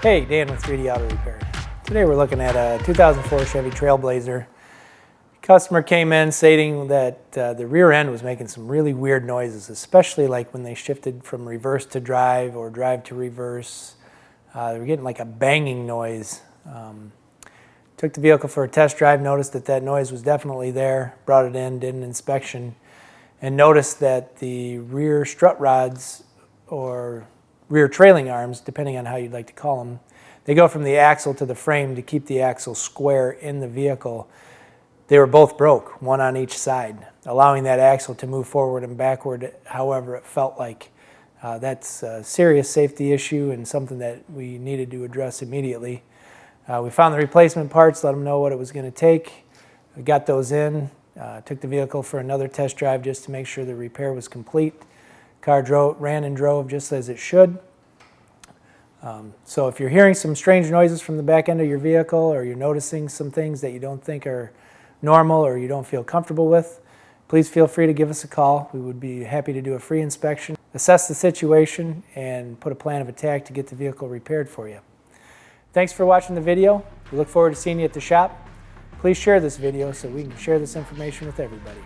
Hey, Dan with 3D Auto Repair. Today we're looking at a 2004 Chevy Trailblazer. Customer came in stating that the rear end was making some really weird noises, especially like when they shifted from reverse to drive or drive to reverse. They were getting like a banging noise. Took the vehicle for a test drive, noticed that that noise was definitely there, brought it in, did an inspection, and noticed that the rear strut rods, or rear trailing arms, depending on how you'd like to call them, they go from the axle to the frame to keep the axle square in the vehicle. They were both broke, one on each side, allowing that axle to move forward and backward however it felt like. That's a serious safety issue and something that we needed to address immediately. We found the replacement parts, let them know what it was going to take. We got those in, took the vehicle for another test drive just to make sure the repair was complete. Car ran and drove just as it should. So if you're hearing some strange noises from the back end of your vehicle, or you're noticing some things that you don't think are normal or you don't feel comfortable with, please feel free to give us a call. We would be happy to do a free inspection, assess the situation, and put a plan of attack to get the vehicle repaired for you. Thanks for watching the video. We look forward to seeing you at the shop. Please share this video so we can share this information with everybody.